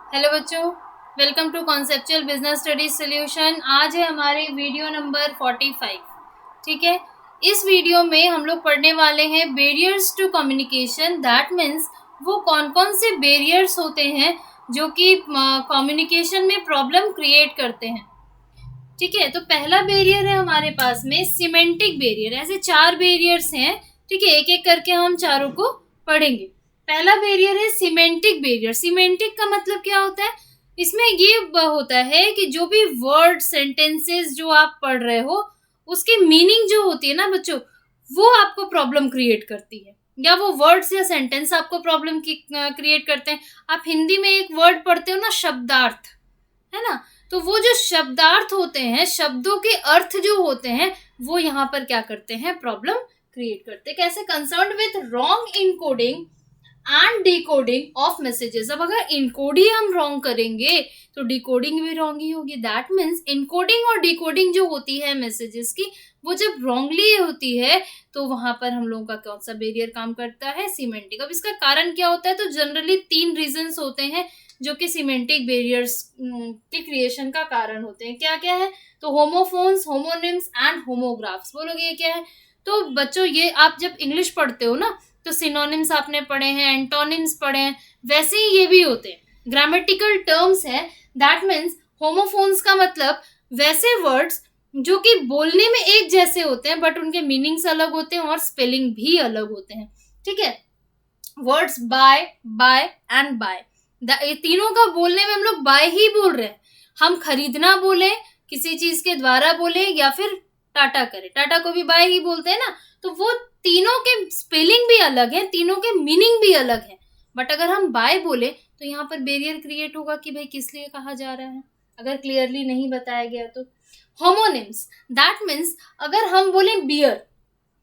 Hello बच्चों, welcome to conceptual business studies solution. आज है हमारी वीडियो नंबर 45। ठीक है, इस वीडियो में हम लोग पढ़ने वाले हैं barriers to communication. That means वो कौन कौन से बैरियर्स होते हैं जो कि कम्युनिकेशन में प्रॉब्लम क्रिएट करते हैं। ठीक है, तो पहला बैरियर है हमारे पास में सिमेंटिक बैरियर। ऐसे 4 बैरियर्स हैं। ठीक है, एक एक करके हम चारों को पढ़ेंगे। पहला बैरियर है सिमेंटिक बैरियर। सिमेंटिक का मतलब क्या होता है? इसमें ये होता है कि जो भी वर्ड सेंटेंसेस जो आप पढ़ रहे हो उसकी मीनिंग जो होती है ना बच्चों, वो आपको प्रॉब्लम क्रिएट करती है, या वो वर्ड्स या सेंटेंस आपको प्रॉब्लम क्रिएट करते हैं। आप हिंदी में एक वर्ड पढ़ते हो ना, शब्दार्थ, है ना, तो वो जो शब्दार्थ होते हैं, शब्दों के अर्थ जो होते हैं, वो यहाँ पर क्या करते हैं, प्रॉब्लम क्रिएट करते हैं। कैसे? Concern with wrong encoding and decoding of messages. अब अगर इनकोड ही हम रॉन्ग करेंगे तो डिकोडिंग भी रॉन्ग ही होगी। दैट मीन्स इनकोडिंग और डिकोडिंग जो होती है मैसेजेस की, वो जब रॉन्गली होती है तो वहां पर हम लोगों का कौन सा बैरियर काम करता है? सीमेंटिक। अब इसका कारण क्या होता है? तो जनरली 3 रीजंस होते हैं जो कि सीमेंटिक बैरियर्स के क्रिएशन का कारण होते हैं। क्या क्या है? तो होमोफोन्स, होमोनिम्स एंड होमोग्राफ्स। बोलोगे ये क्या है? तो बच्चों, ये आप जब इंग्लिश पढ़ते हो ना, तो सिनोनिम्स आपने पढ़े हैं, एंटोनिम्स पढ़े हैं, वैसे ही ये भी होते हैं, ग्रामेटिकल टर्म्स है। दैट मीन्स होमोफोन्स का मतलब वैसे वर्ड्स जो कि बोलने में एक जैसे होते हैं बट उनके मीनिंग्स अलग होते हैं और स्पेलिंग भी अलग होते हैं। ठीक है, words by, by and by, ये तीनों का बोलने में हम लोग बाय ही बोल रहे हैं। हम खरीदना बोले, किसी चीज के द्वारा बोले, या फिर टाटा करें, टाटा को भी बाय ही बोलते हैं ना। तो वो तीनों के स्पेलिंग भी अलग है, तीनों के मीनिंग भी अलग है। बट अगर हम बाय बोले तो यहाँ पर बैरियर क्रिएट होगा कि भाई किस लिए कहा जा रहा है, अगर क्लियरली नहीं बताया गया तो। होमोनिम्स, दैट मीन्स अगर हम बोले बियर,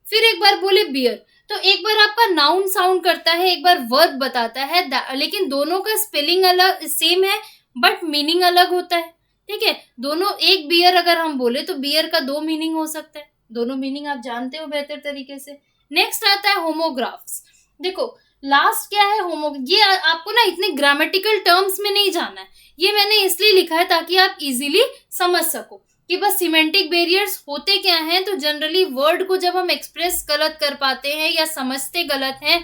फिर एक बार बोले बियर, तो एक बार आपका नाउन साउंड करता है, एक बार वर्ब बताता है, लेकिन दोनों का स्पेलिंग अलग सेम है बट मीनिंग अलग होता है। ठीक है, दोनों, एक बियर अगर हम बोले तो बियर का 2 मीनिंग हो सकता है। दोनों मीनिंग आप जानते हो बेहतर तरीके से। नेक्स्ट आता है होमोग्राफ्स। देखो, लास्ट क्या है? ये आपको ना इतने ग्रामेटिकल टर्म्स में नहीं जाना है, ये मैंने इसलिए लिखा है ताकि आप इजीली समझ सको कि बस सिमेंटिक बैरियर्स होते क्या हैं। तो जनरली वर्ड को जब हम एक्सप्रेस गलत कर पाते हैं या समझते गलत हैं,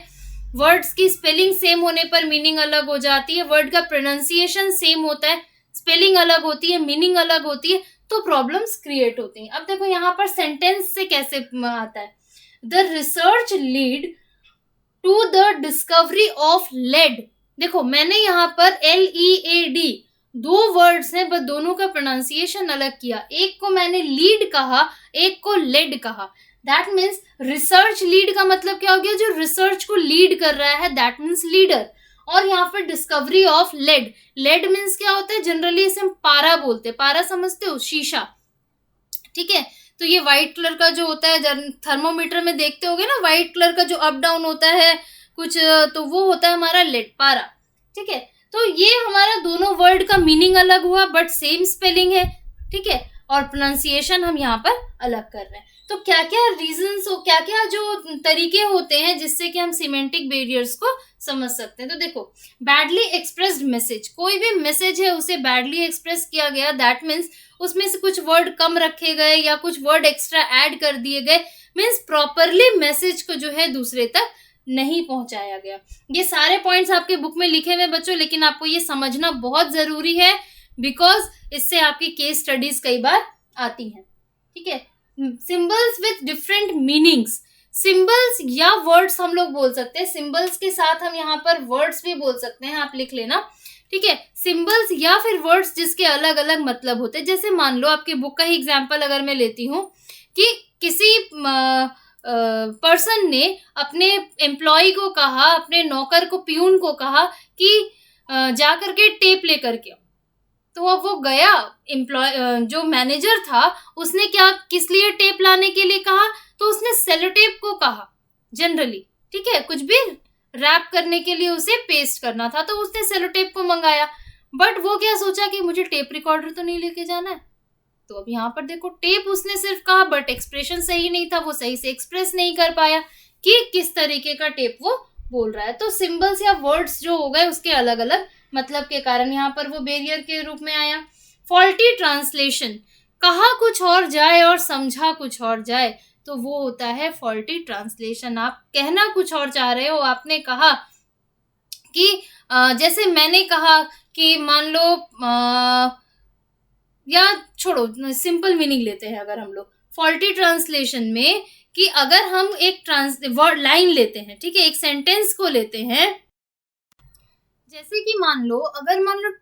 वर्ड्स की स्पेलिंग सेम होने पर मीनिंग अलग हो जाती है, वर्ड का प्रोनाउंसिएशन सेम होता है, स्पेलिंग अलग होती है, मीनिंग अलग होती है, तो प्रॉब्लम्स क्रिएट होती हैं। अब देखो यहाँ पर सेंटेंस से कैसे आता है, the research lead to the discovery of lead. देखो, मैंने यहाँ पर LEAD 2 वर्ड्स हैं, बस दोनों का प्रोनाउंसिएशन अलग किया। एक को मैंने लीड कहा, एक को लेड कहा। दैट मीन्स रिसर्च लीड का मतलब क्या हो गया? जो रिसर्च को लीड कर रहा है, दैट मीन्स लीडर। और यहाँ पर discovery of lead, lead means क्या होता है? जनरली इसे हम पारा बोलते हैं। पारा समझते हो? शीशा। ठीक है, तो ये व्हाइट कलर का जो होता है, थर्मोमीटर में देखते होगे ना, व्हाइट कलर का जो अप डाउन होता है कुछ, तो वो होता है हमारा लेड, पारा। ठीक है, तो ये हमारा दोनों वर्ड का मीनिंग अलग हुआ बट सेम स्पेलिंग है। ठीक है, और प्रोनाउंसिएशन हम यहाँ पर अलग कर रहे हैं। तो क्या क्या रीजंस हो, क्या क्या जो तरीके होते हैं जिससे कि हम सिमेंटिक बैरियर्स को समझ सकते हैं। तो देखो, बैडली एक्सप्रेस्ड मैसेज, कोई भी मैसेज है उसे बैडली एक्सप्रेस किया गया, दैट मीन्स उसमें से कुछ वर्ड कम रखे गए या कुछ वर्ड एक्स्ट्रा ऐड कर दिए गए, मीन्स प्रॉपरली मैसेज को जो है दूसरे तक नहीं पहुंचाया गया। ये सारे पॉइंट्स आपके बुक में लिखे हुए बच्चों, लेकिन आपको ये समझना बहुत जरूरी है बिकॉज इससे आपकी केस स्टडीज कई बार आती हैं। ठीक है, symbols with different meanings, symbols या वर्ड्स हम लोग बोल सकते हैं, सिंबल्स के साथ हम यहाँ पर वर्ड्स भी बोल सकते हैं, आप लिख लेना। ठीक है, सिंबल्स या फिर वर्ड्स जिसके अलग अलग मतलब होते हैं। जैसे मान लो आपके बुक का ही एग्जांपल अगर मैं लेती हूँ कि किसी पर्सन ने अपने एम्प्लॉय को कहा, अपने नौकर को, प्यून को कहा कि जा करके टेप लेकर के। तो अब वो गया, एम्प्लॉय जो मैनेजर था उसने क्या, किस लिए टेप लाने के लिए कहा? तो उसने सेलो टेप को कहा जनरली। ठीक है, कुछ भी रैप करने के लिए उसे पेस्ट करना था तो उसने सेलो टेप को मंगाया। बट वो क्या सोचा कि मुझे टेप रिकॉर्डर तो नहीं लेके जाना है। तो अब यहाँ पर देखो, टेप उसने सिर्फ कहा बट एक्सप्रेशन सही नहीं था, वो सही से एक्सप्रेस नहीं कर पाया कि किस तरीके का टेप वो बोल रहा है। तो सिंबल्स या वर्ड्स जो हो गए उसके अलग अलग मतलब के कारण यहाँ पर वो बैरियर के रूप में आया। फॉल्टी ट्रांसलेशन, कहा कुछ और जाए और समझा कुछ और जाए, तो वो होता है फॉल्टी ट्रांसलेशन। आप कहना कुछ और चाह रहे हो, आपने कहा कि जैसे मैंने कहा कि मान लो या छोड़ो, सिंपल मीनिंग लेते हैं अगर हम लोग फॉल्टी ट्रांसलेशन में, कि अगर हम एक वर्ड लाइन लेते हैं, ठीक है, एक सेंटेंस को लेते हैं, जैसे कि मान लो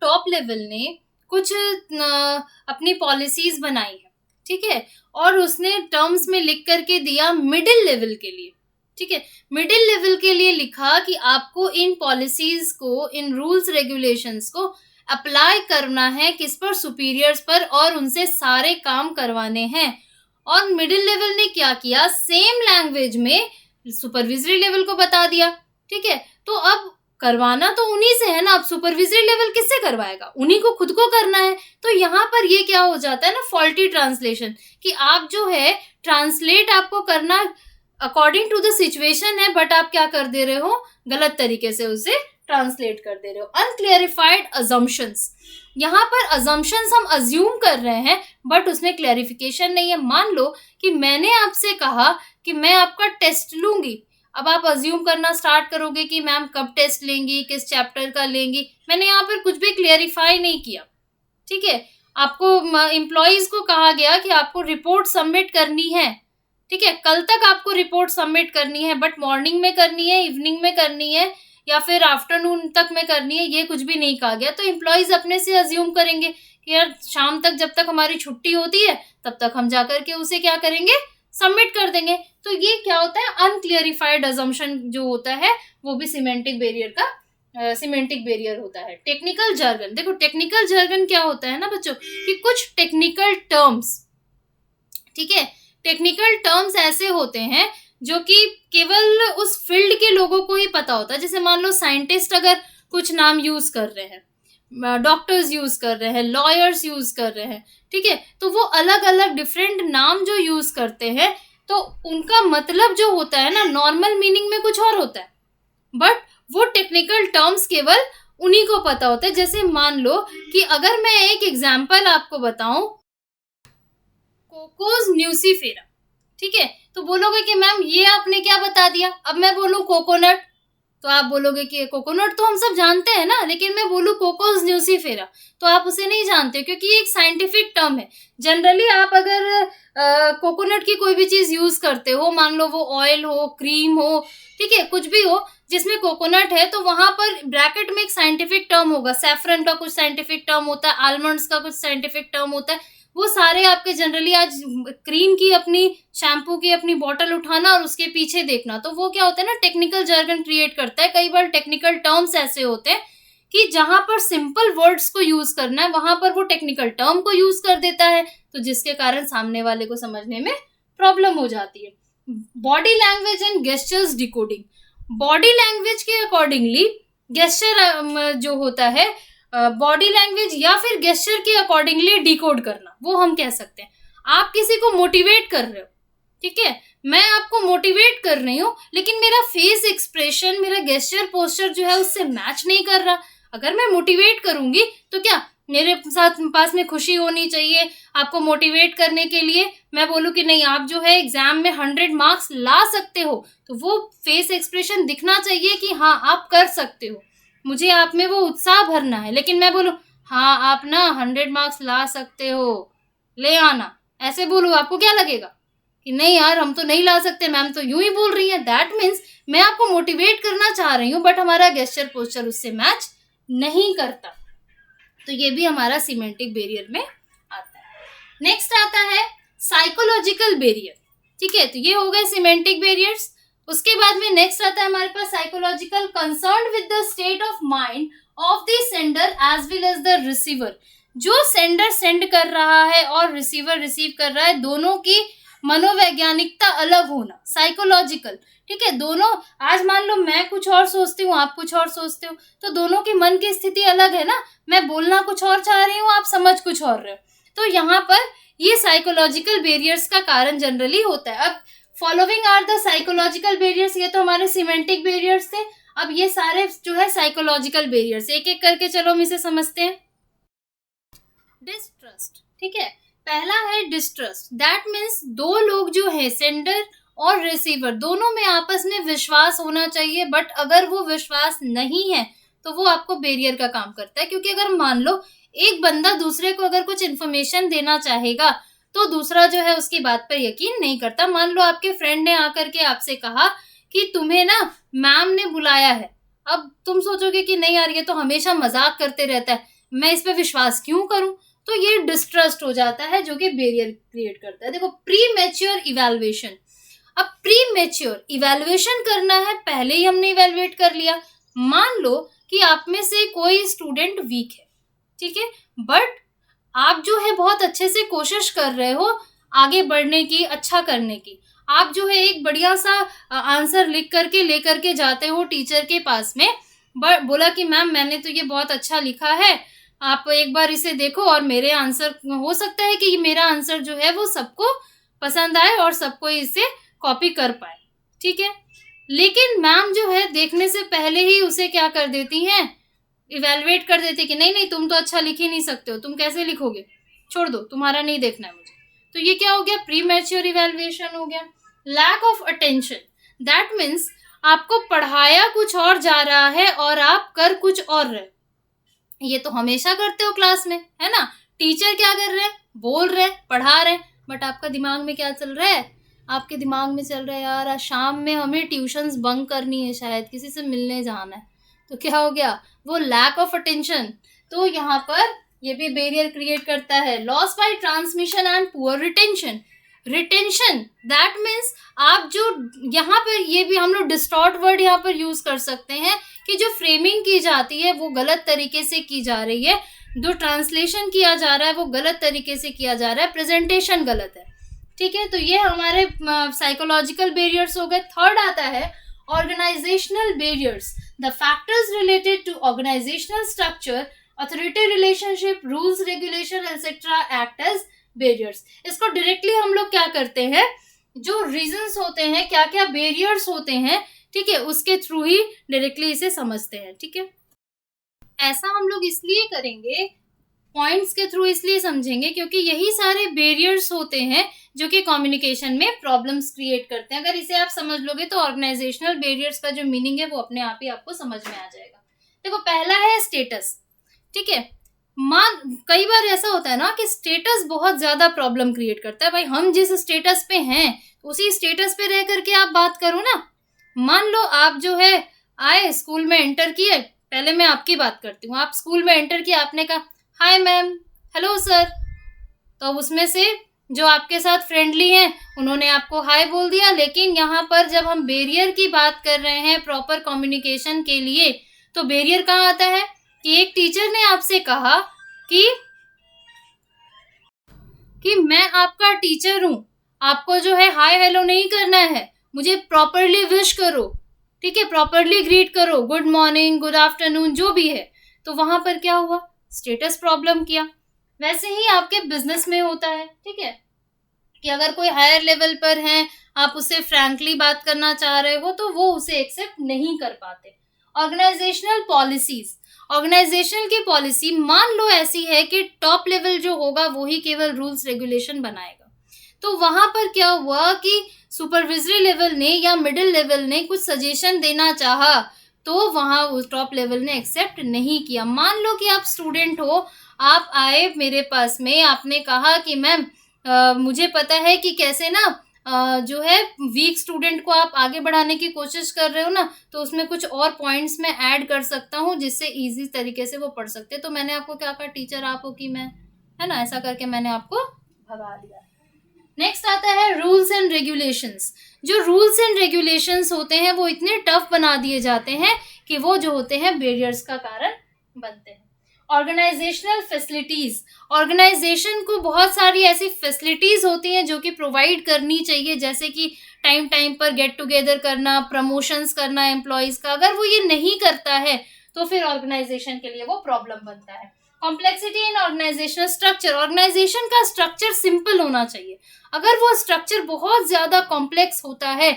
टॉप लेवल ने कुछ अपनी पॉलिसीज बनाई है, ठीक है, और उसने टर्म्स में लिख करके दिया मिडिल लेवल के लिए, ठीक है, मिडिल लेवल के लिए लिखा कि आपको इन पॉलिसीज को, इन रूल्स रेगुलेशंस को अप्लाई करना है किस पर, सुपीरियर्स पर, और उनसे सारे काम करवाने हैं। और मिडिल लेवल ने क्या किया, सेम लैंग्वेज में सुपरविजरी लेवल को बता दिया, ठीक है। तो अब करवाना तो उन्हीं से है ना, अब सुपरविजरी लेवल किससे करवाएगा, उन्हीं को खुद को करना है। तो यहाँ पर ये क्या हो जाता है ना, फॉल्टी ट्रांसलेशन, कि आप जो है ट्रांसलेट आपको करना अकॉर्डिंग टू द सिचुएशन है, बट आप क्या कर दे रहे हो, गलत तरीके से उसे ट्रांसलेट कर दे रहे हो। अनक्लेरिफाइड अजम्पशंस, यहाँ पर अजम्पशंस हम अज्यूम कर रहे हैं बट उसमें क्लैरिफिकेशन नहीं है। मान लो कि मैंने आपसे कहा कि मैं आपका टेस्ट लूंगी, अब आप अज्यूम करना स्टार्ट करोगे कि मैम कब टेस्ट लेंगी, किस चैप्टर का लेंगी। मैंने यहाँ पर कुछ भी क्लियरिफाई नहीं किया, ठीक है। आपको एम्प्लॉइज को कहा गया कि आपको रिपोर्ट सबमिट करनी है, ठीक है, कल तक आपको रिपोर्ट सबमिट करनी है, बट मॉर्निंग में करनी है, इवनिंग में करनी है, या फिर आफ्टरनून तक में करनी है, ये कुछ भी नहीं कहा गया। तो एम्प्लॉइज अपने से अज्यूम करेंगे कि यार शाम तक, जब तक हमारी छुट्टी होती है तब तक हम जाकर के उसे क्या करेंगे, सबमिट कर देंगे। तो ये क्या होता है, अनक्लियरिफाइड अजम्पशन जो होता है वो भी सिमेंटिक बैरियर होता है। टेक्निकल जर्गन, देखो टेक्निकल जर्गन क्या होता है ना बच्चों, कि कुछ टेक्निकल टर्म्स, ठीक है, टेक्निकल टर्म्स ऐसे होते हैं जो कि केवल उस फील्ड के लोगों को ही पता होता है। जैसे मान लो साइंटिस्ट अगर कुछ नाम यूज कर रहे हैं, डॉक्टर्स यूज कर रहे हैं, लॉयर्स यूज कर रहे हैं, ठीक है, तो वो अलग अलग डिफरेंट नाम जो यूज करते हैं, तो उनका मतलब जो होता है ना, नॉर्मल मीनिंग में कुछ और होता है, बट वो टेक्निकल टर्म्स केवल उन्हीं को पता होता है। जैसे मान लो कि अगर मैं एक एग्जाम्पल आपको बताऊं, कोकोज न्यूसीफेरा, ठीक है, तो बोलोगे कि मैम ये आपने क्या बता दिया। अब मैं बोलूं कोकोनट, तो आप बोलोगे कि कोकोनट तो हम सब जानते हैं ना, लेकिन मैं बोलूं कोकोज न्यूसीफेरा, तो आप उसे नहीं जानते, क्योंकि ये एक साइंटिफिक टर्म है। जनरली आप अगर कोकोनट की कोई भी चीज यूज करते हो, मान लो वो ऑयल हो, क्रीम हो, ठीक है, कुछ भी हो जिसमें कोकोनट है, तो वहां पर ब्रैकेट में एक साइंटिफिक टर्म होगा। सैफरन का कुछ साइंटिफिक टर्म होता है, आलमंड्स का कुछ साइंटिफिक टर्म होता है। वो सारे आपके जनरली, आज क्रीम की अपनी, शैम्पू की अपनी बॉटल उठाना और उसके पीछे देखना, तो वो क्या होता है ना, टेक्निकल जर्गन क्रिएट करता है। कई बार टेक्निकल टर्म्स ऐसे होते हैं कि जहां पर सिंपल वर्ड्स को यूज करना है, वहां पर वो टेक्निकल टर्म को यूज कर देता है, तो जिसके कारण सामने वाले को समझने में प्रॉब्लम हो जाती है। Body language and gestures decoding, body language के अकॉर्डिंगली गेस्चर जो होता है, बॉडी लैंग्वेज या फिर गेस्चर के अकॉर्डिंगली डिकोड करना, वो हम कह सकते हैं। आप किसी को मोटिवेट कर रहे हो, ठीक है, मैं आपको मोटिवेट कर रही हूँ, लेकिन मेरा फेस एक्सप्रेशन, मेरा गेस्चर पोस्चर जो है उससे मैच नहीं कर रहा। अगर मैं मोटिवेट करूंगी तो क्या मेरे साथ पास में खुशी होनी चाहिए, आपको मोटिवेट करने के लिए मैं बोलूँ कि नहीं आप जो है एग्जाम में 100 मार्क्स ला सकते हो, तो वो फेस एक्सप्रेशन दिखना चाहिए कि हाँ आप कर सकते हो, मुझे आप में वो उत्साह भरना है। लेकिन मैं बोलूँ हाँ आप ना 100 मार्क्स ला सकते हो, ले आना, ऐसे बोलूँ, आपको क्या लगेगा कि नहीं यार हम तो नहीं ला सकते, मैम तो यूं ही बोल रही है। दैट मीन्स मैं आपको मोटिवेट करना चाह रही हूँ, बट हमारा गेस्चर पोस्चर उससे मैच नहीं करता, तो ये भी हमारा सिमेंटिक बैरियर में आता है। नेक्स्ट आता है साइकोलॉजिकल बैरियर, ठीक है, तो ये हो गए सिमेंटिक बैरियर्स। उसके बाद में नेक्स्ट आता है हमारे पास psychological, concerned with the state of mind of the sender as well as the receiver. जो सेंडर सेंड कर रहा है और रिसीवर रिसीव कर रहा है, दोनों की मनोवैज्ञानिकता अलग होना, साइकोलॉजिकल, ठीक है, दोनों, आज मान लो मैं कुछ और सोचती हूँ, आप कुछ और सोचते हो, तो दोनों की मन की स्थिति अलग है ना, मैं बोलना कुछ और चाह रही हूँ, आप समझ कुछ और रहे हो, तो यहाँ पर ये साइकोलॉजिकल बैरियर्स का कारण जनरली होता है। अब following are the psychological barriers, ये तो हमारे सिमेंटिक बैरियर्स थे। अब ये सारे जो है साइकोलॉजिकल बैरियर्स, एक एक करके चलो हम इसे समझते हैं। डिस्ट्रस्ट, ठीक है, पहला है डिस्ट्रस्ट। दैट मीन्स दो लोग जो है, सेंडर और रिसीवर, दोनों में आपस में विश्वास होना चाहिए, बट अगर वो विश्वास नहीं है तो वो आपको बैरियर का काम करता है। क्योंकि अगर मान लो एक बंदा दूसरे को अगर कुछ इन्फॉर्मेशन देना चाहेगा तो दूसरा जो है उसकी बात पर यकीन नहीं करता। मान लो आपके फ्रेंड ने आकर के आपसे कहा कि तुम्हें ना मैम ने बुलाया है, अब तुम सोचोगे कि नहीं यार ये तो हमेशा मजाक करते रहता है, मैं इस पे विश्वास क्यों करूं, तो ये डिस्ट्रस्ट हो जाता है जो कि बैरियर क्रिएट करता है। देखो, प्री मैच्योर इवैल्यूएशन। अब प्री मैच्योर इवैल्यूएशन करना है, पहले ही हमने इवैल्यूएट कर लिया। मान लो कि आप में से कोई स्टूडेंट वीक है, ठीक है, बट आप जो है बहुत अच्छे से कोशिश कर रहे हो आगे बढ़ने की, अच्छा करने की। आप जो है एक बढ़िया सा आंसर लिख करके लेकर के जाते हो टीचर के पास में, बोला कि मैम मैंने तो ये बहुत अच्छा लिखा है, आप एक बार इसे देखो और मेरे आंसर, हो सकता है कि मेरा आंसर जो है वो सबको पसंद आए और सबको इसे कॉपी कर पाए, ठीक है। लेकिन मैम जो है देखने से पहले ही उसे क्या कर देती हैं, इवेलुएट कर देती कि नहीं नहीं तुम तो अच्छा लिख ही नहीं सकते हो, तुम कैसे लिखोगे, छोड़ दो, तुम्हारा नहीं देखना है मुझे। तो ये क्या हो गया, प्री मैच्योर इवेलुएशन हो गया। Lack of attention, that means आपको पढ़ाया कुछ और जा रहा है और आप कर कुछ और रहे। ये तो हमेशा करते हो क्लास में, है ना, टीचर क्या कर रहे हैं, बोल रहे, पढ़ा रहे, बट आपका दिमाग में क्या चल रहा है, आपके दिमाग में चल रहा है यार आज शाम में हमें ट्यूशंस बंक करनी है, शायद किसी से मिलने जाना है। तो क्या हो गया, वो लैक ऑफ अटेंशन। तो यहाँ पर ये भी बैरियर क्रिएट करता है। Loss by transmission and poor retention. Retention that means आप जो यहाँ पर, ये भी हम लोग डिस्टॉर्ट वर्ड यहाँ पर यूज कर सकते हैं कि जो फ्रेमिंग की जाती है वो गलत तरीके से की जा रही है, जो ट्रांसलेशन किया जा रहा है वो गलत तरीके से किया जा रहा है, प्रेजेंटेशन गलत है, ठीक है। तो ये हमारे साइकोलॉजिकल बैरियर्स हो गए। थर्ड आता है organisational barriers. The factors related to organisational structure, authority relationship, rules regulation etcetera act as barriers. इसको डायरेक्टली हम लोग क्या करते हैं, जो रीजंस होते हैं, क्या क्या बैरियर्स होते हैं, ठीक है, उसके थ्रू ही डायरेक्टली इसे समझते हैं, ठीक है। ऐसा हम लोग इसलिए करेंगे, पॉइंट्स के थ्रू इसलिए समझेंगे क्योंकि यही सारे बैरियर्स होते हैं जो कि कम्युनिकेशन में प्रॉब्लम्स क्रिएट करते हैं। अगर इसे आप समझ लोगे तो ऑर्गेनाइजेशनल बैरियर्स का जो मीनिंग है वो अपने आप ही आपको समझ में आ जाएगा। देखो, पहला है स्टेटस, ठीक है। कई बार ऐसा होता है ना कि स्टेटस बहुत ज्यादा प्रॉब्लम क्रिएट करता है। भाई हम जिस स्टेटस पे हैं उसी स्टेटस पे रह करके आप बात करो ना। मान लो आप जो है आए, स्कूल में एंटर किए, पहले मैं आपकी बात करती हूँ, आप स्कूल में एंटर किया, आपने कहा हाय मैम, हेलो सर, तो अब उसमें से जो आपके साथ फ्रेंडली हैं उन्होंने आपको हाय बोल दिया। लेकिन यहाँ पर जब हम बैरियर की बात कर रहे हैं प्रॉपर कम्युनिकेशन के लिए, तो बैरियर कहाँ आता है कि एक टीचर ने आपसे कहा कि मैं आपका टीचर हूँ, आपको जो है हाय हेलो नहीं करना है, मुझे प्रॉपरली विश करो, ठीक है, प्रॉपरली ग्रीट करो, गुड मॉर्निंग, गुड आफ्टरनून, जो भी है। तो वहां पर क्या हुआ, स्टेटस प्रॉब्लम किया। वैसे ही आपके बिजनेस में होता है, ठीक है, कि अगर कोई हायर लेवल पर है, आप उससे फ्रैंकली बात करना चाह रहे हो तो वो उसे एक्सेप्ट नहीं कर पाते। ऑर्गेनाइजेशनल पॉलिसीज, ऑर्गेनाइजेशन की पॉलिसी मान लो ऐसी है कि टॉप लेवल जो होगा वो ही केवल रूल्स रेगुलेशन बनाएगा। तो वहां पर क्या हुआ कि सुपरविजरी लेवल ने या मिडिल लेवल ने कुछ सजेशन देना चाहा तो वहां उस टॉप लेवल ने एक्सेप्ट नहीं किया। मान लो कि आप स्टूडेंट हो, आप आए मेरे पास में, आपने कहा कि मैम मुझे पता है कि कैसे ना जो है वीक स्टूडेंट को आप आगे बढ़ाने की कोशिश कर रहे हो ना, तो उसमें कुछ और पॉइंट्स मैं ऐड कर सकता हूँ जिससे इजी तरीके से वो पढ़ सकते। तो मैंने आपको क्या कहा, टीचर आप हो कि मैं, है ना, ऐसा करके मैंने आपको भगा दिया। नेक्स्ट आता है रूल्स एंड रेगुलेशंस। जो रूल्स एंड रेगुलेशंस होते हैं वो इतने टफ बना दिए जाते हैं कि वो जो होते हैं बैरियर्स का कारण बनते हैं। ऑर्गेनाइजेशनल फैसिलिटीज, ऑर्गेनाइजेशन को बहुत सारी ऐसी फैसिलिटीज होती हैं जो कि प्रोवाइड करनी चाहिए, जैसे कि टाइम टाइम पर गेट टुगेदर करना, प्रमोशंस करना एम्प्लॉयज का। अगर वो ये नहीं करता है तो फिर ऑर्गेनाइजेशन के लिए वो प्रॉब्लम बनता है। Complexity in organisational structure, organisation का स्ट्रक्चर सिंपल होना चाहिए। अगर वो स्ट्रक्चर बहुत ज्यादा कॉम्प्लेक्स होता है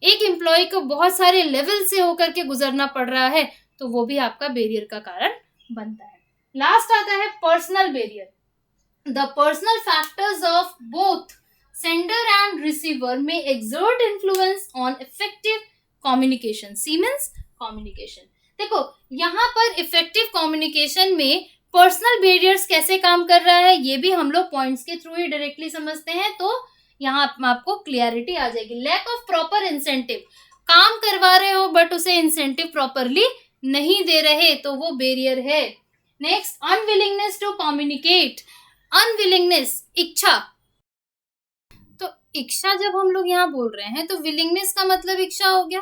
एक एम्प्लॉय को बहुत सारे लेवल से होकर के गुजरना पड़ रहा है, तो वो भी आपका बैरियर का कारण बनता है। लास्ट आता है personal barrier. The personal factors of both sender and receiver में exert influence on effective communication. C means communication. देखो यहाँ पर इफेक्टिव कम्युनिकेशन में पर्सनल बैरियर्स कैसे काम कर रहा है, ये भी हम लोग पॉइंट्स के थ्रू ही डायरेक्टली समझते हैं, तो यहाँ आपको क्लियरिटी आ जाएगी। लैक ऑफ प्रॉपर इंसेंटिव, काम करवा रहे हो बट उसे इंसेंटिव प्रॉपरली नहीं दे रहे, तो वो बैरियर है। Next, unwillingness to communicate. Unwillingness, इच्छा। तो इच्छा जब हम लोग यहाँ बोल रहे हैं तो विलिंगनेस का मतलब इच्छा हो गया,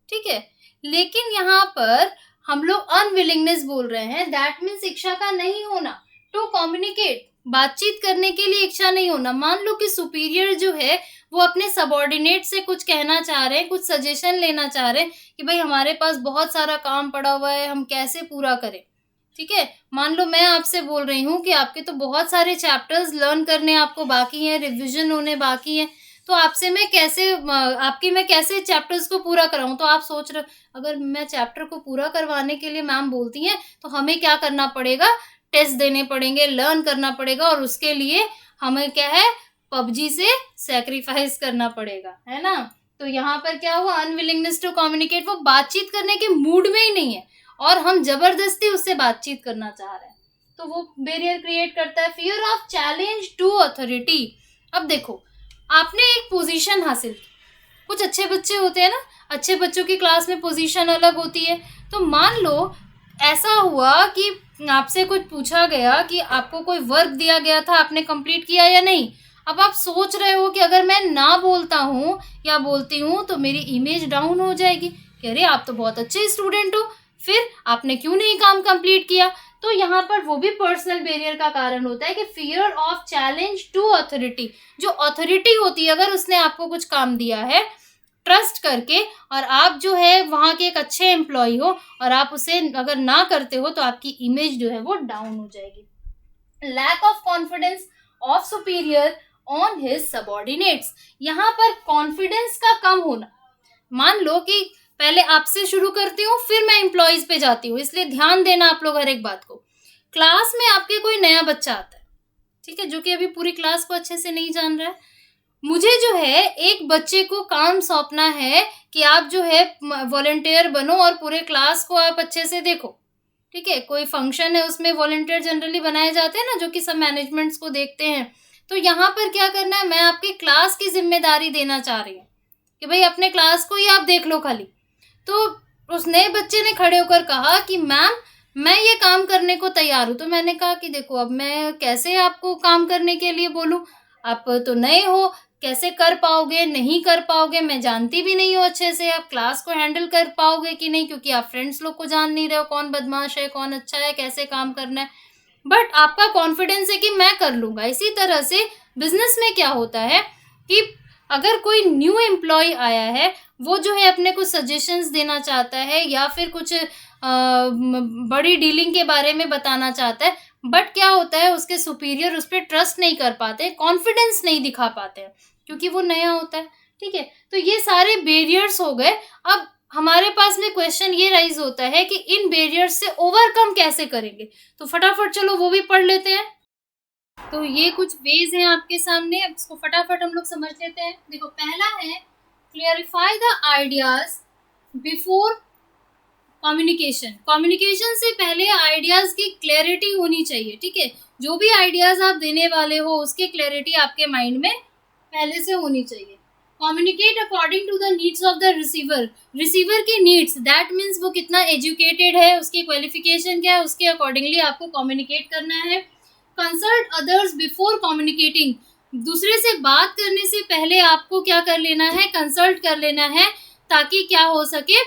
ठीक है। लेकिन यहाँ पर हम लोग अनविलिंगनेस बोल रहे हैं, दैट मीन्स इच्छा का नहीं होना टू कम्युनिकेट, बातचीत करने के लिए इच्छा नहीं होना। मान लो कि सुपीरियर जो है वो अपने सबॉर्डिनेट से कुछ कहना चाह रहे हैं, कुछ सजेशन लेना चाह रहे हैं कि भाई हमारे पास बहुत सारा काम पड़ा हुआ है, हम कैसे पूरा करें, ठीक है। मान लो मैं आपसे बोल रही हूँ कि आपके तो बहुत सारे चैप्टर्स लर्न करने आपको बाकी हैं, रिविजन होने बाकी हैं, तो आपसे मैं कैसे चैप्टर्स को पूरा कराऊं। तो आप सोच रहे अगर मैं चैप्टर को पूरा करवाने के लिए मैम बोलती हैं तो हमें क्या करना पड़ेगा, टेस्ट देने पड़ेंगे, लर्न करना पड़ेगा, और उसके लिए हमें क्या है, पबजी से सैक्रिफाइस करना पड़ेगा, है ना। तो यहाँ पर क्या हुआ, अनविलिंगनेस टू कम्युनिकेट, वो बातचीत करने के मूड में ही नहीं है और हम जबरदस्ती उससे बातचीत करना चाह रहे हैं, तो वो बैरियर क्रिएट करता है। Fear of challenge to authority. अब देखो आपने एक पोजीशन हासिल की, कुछ अच्छे बच्चे होते हैं ना, अच्छे बच्चों की क्लास में पोजीशन अलग होती है, तो मान लो ऐसा हुआ कि आपसे कुछ पूछा गया कि आपको कोई वर्क दिया गया था, आपने कंप्लीट किया या नहीं। अब आप सोच रहे हो कि अगर मैं ना बोलता हूँ या बोलती हूँ तो मेरी इमेज डाउन हो जाएगी, कह रहे आप तो बहुत अच्छे स्टूडेंट हो, फिर आपने क्यों नहीं काम कंप्लीट किया। तो यहाँ पर वो भी पर्सनल बैरियर का कारण होता है कि fear of challenge to authority. जो अथॉरिटी होती है अगर उसने आपको कुछ काम दिया है ट्रस्ट करके, और आप जो है वहाँ के एक अच्छे एम्प्लॉय हो और आप उसे अगर ना करते हो तो आपकी इमेज जो है वो डाउन हो जाएगी। Lack of confidence of superior on his subordinates. यहाँ पर कॉन्फिडेंस का कम होना। मान लो कि पहले आपसे शुरू करती हूँ फिर मैं एम्प्लॉयज पे जाती हूँ, इसलिए ध्यान देना आप लोग हर एक बात को। क्लास में आपके कोई नया बच्चा आता है, ठीक है, जो कि अभी पूरी क्लास को अच्छे से नहीं जान रहा है, मुझे जो है एक बच्चे को काम सौंपना है कि आप जो है वॉलंटियर बनो और पूरे क्लास को आप अच्छे से देखो, ठीक है। कोई फंक्शन है उसमें वॉलंटियर जनरली बनाए जाते हैं ना, जो कि सब मैनेजमेंट्स को देखते हैं। तो यहाँ पर क्या करना है, मैं आपकी क्लास की जिम्मेदारी देना चाह रही हूँ कि भाई अपने क्लास को ही आप देख लो खाली। तो उस नए बच्चे ने खड़े होकर कहा कि मैम मैं ये काम करने को तैयार हूँ। तो मैंने कहा कि देखो अब मैं कैसे आपको काम करने के लिए बोलूँ, आप तो नए हो, कैसे कर पाओगे, नहीं कर पाओगे, मैं जानती भी नहीं हूँ अच्छे से, आप क्लास को हैंडल कर पाओगे कि नहीं, क्योंकि आप फ्रेंड्स लोग को जान नहीं रहे हो, कौन बदमाश है कौन अच्छा है, कैसे काम करना है, बट आपका कॉन्फिडेंस है कि मैं कर लूँगा। इसी तरह से बिजनेस में क्या होता है कि अगर कोई न्यू एम्प्लॉय आया है, वो जो है अपने कुछ सजेशंस देना चाहता है या फिर कुछ बड़ी डीलिंग के बारे में बताना चाहता है, बट क्या होता है उसके सुपीरियर उस पर ट्रस्ट नहीं कर पाते, कॉन्फिडेंस नहीं दिखा पाते हैं क्योंकि वो नया होता है, ठीक है। तो ये सारे बैरियर्स हो गए। अब हमारे पास में क्वेश्चन ये राइज होता है कि इन बैरियर्स से ओवरकम कैसे करेंगे, तो फटाफट चलो वो भी पढ़ लेते हैं। तो ये कुछ वेज हैं आपके सामने, अब इसको फटाफट हम लोग समझ लेते हैं। देखो पहला है clarify the ideas before communication. Communication से पहले आइडियाज की क्लैरिटी होनी चाहिए, ठीक है। जो भी आइडियाज आप देने वाले हो उसकी क्लैरिटी आपके माइंड में पहले से होनी चाहिए। Communicate according to the needs of the receiver. Receiver की नीड्स, दैट मीन्स वो कितना एजुकेटेड है, उसकी क्वालिफिकेशन क्या है, उसके अकॉर्डिंगली आपको कम्युनिकेट करना है। Consult others before communicating. दूसरे से बात करने से पहले आपको क्या कर लेना है, कंसल्ट कर लेना है, ताकि क्या हो सके,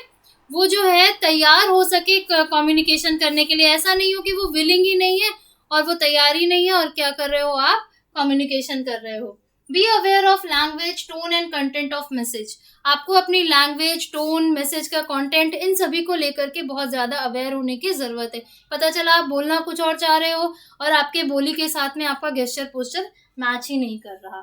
वो जो है तैयार हो सके कम्युनिकेशन करने के लिए। ऐसा नहीं हो कि वो विलिंग ही नहीं है और वो तैयार ही नहीं है और क्या कर रहे हो आप, कम्युनिकेशन कर रहे हो। Be aware of language, tone and content of message. आपको अपनी लैंग्वेज, टोन, मैसेज का कंटेंट, इन सभी को लेकर के बहुत ज़्यादा अवेयर होने की ज़रूरत है। पता चला आप बोलना कुछ और चाह रहे हो और आपके बोली के साथ में आपका गेस्चर पोस्चर मैच ही नहीं कर रहा।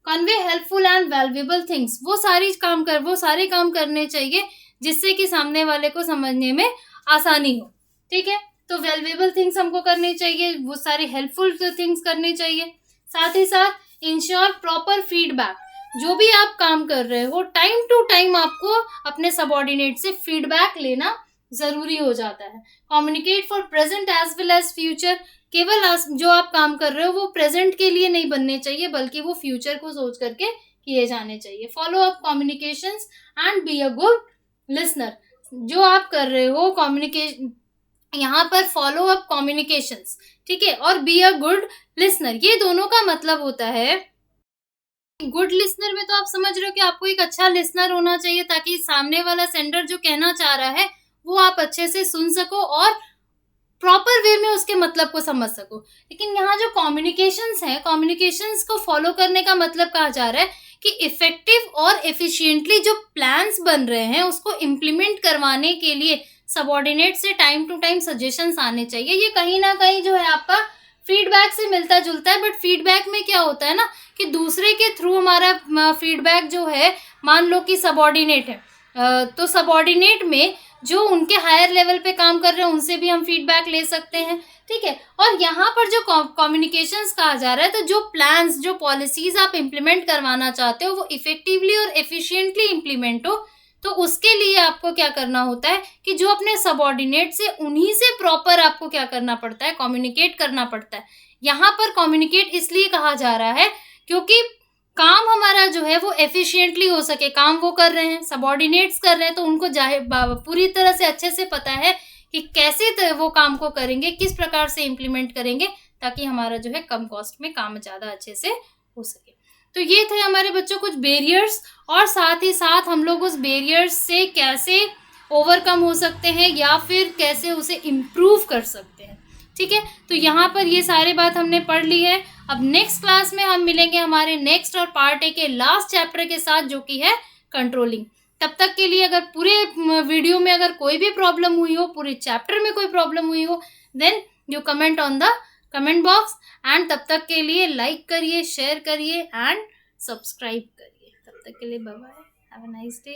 Convey helpful and valuable things, वो सारे काम करने चाहिए जिससे कि सामने वाले को समझने में आसानी हो, ठीक है। तो वैल्यूएबल थिंग्स हमको करनी चाहिए, वो सारी हेल्पफुल थिंग्स करनी चाहिए। साथ ही साथ इंश्योर प्रॉपर फीडबैक, जो भी आप काम कर रहे हो टाइम टू टाइम आपको अपने सबऑर्डिनेट से फीडबैक लेना जरूरी हो जाता है। Communicate for present as well as future, केवल जो आप काम कर रहे हो वो प्रेजेंट के लिए नहीं बनने चाहिए बल्कि वो फ्यूचर को सोच करके किए जाने चाहिए। Follow up communications and be a good listener, जो आप कर रहे हो कम्युनिकेशन, यहाँ पर फॉलो अप कम्युनिकेशंस, ठीक है, और बी अ गुड लिसनर, ये दोनों का मतलब होता है गुड लिसनर में तो आप समझ रहे हो कि आपको एक अच्छा लिसनर होना चाहिए ताकि सामने वाला सेंडर जो कहना चाह रहा है वो आप अच्छे से सुन सको और प्रॉपर वे में उसके मतलब को समझ सको। लेकिन यहाँ जो कम्युनिकेशंस है, कम्युनिकेशंस को फॉलो करने का मतलब कहा जा रहा है कि इफेक्टिव और एफिशिएंटली जो प्लान्स बन रहे हैं उसको इम्प्लीमेंट करवाने के लिए सबऑर्डिनेट से टाइम टू टाइम सजेशंस आने चाहिए। ये कहीं ना कहीं जो है आपका फीडबैक से मिलता जुलता है, बट फीडबैक में क्या होता है ना कि दूसरे के थ्रू हमारा फीडबैक जो है, मान लो कि सबऑर्डिनेट है, तो सबऑर्डिनेट में जो उनके हायर लेवल पे काम कर रहे हैं उनसे भी हम फीडबैक ले सकते हैं, ठीक है। और यहाँ पर जो कम्युनिकेशंस कहा जा रहा है, तो जो प्लान्स, जो पॉलिसीज आप इम्प्लीमेंट करवाना चाहते हो वो इफेक्टिवली और एफिशिएंटली इम्प्लीमेंट हो, तो उसके लिए आपको क्या करना होता है कि जो अपने सबऑर्डिनेट से उन्हीं से प्रॉपर आपको क्या करना पड़ता है, कम्युनिकेट करना पड़ता है। यहाँ पर कम्युनिकेट इसलिए कहा जा रहा है क्योंकि काम हमारा जो है वो एफिशिएंटली हो सके। काम वो कर रहे हैं, सबऑर्डिनेट्स कर रहे हैं, तो उनको पूरी तरह से अच्छे से पता है कि कैसे वो काम को करेंगे, किस प्रकार से इम्प्लीमेंट करेंगे ताकि हमारा जो है कम कॉस्ट में काम ज़्यादा अच्छे से हो सके। तो ये थे हमारे बच्चों कुछ बैरियर्स, और साथ ही साथ हम लोग उस बैरियर्स से कैसे ओवरकम हो सकते हैं या फिर कैसे उसे इम्प्रूव कर सकते हैं, ठीक है। तो यहाँ पर ये सारे बात हमने पढ़ ली है। अब नेक्स्ट क्लास में हम मिलेंगे हमारे नेक्स्ट और पार्ट ए के लास्ट चैप्टर के साथ, जो कि है कंट्रोलिंग। तब तक के लिए अगर पूरे वीडियो में अगर कोई भी प्रॉब्लम हुई हो, पूरे चैप्टर में कोई प्रॉब्लम हुई हो, then you comment on the comment box. And तब तक के लिए लाइक करिए, शेयर करिए एंड सब्सक्राइब करिए। तब तक के लिए bye bye, have a nice day.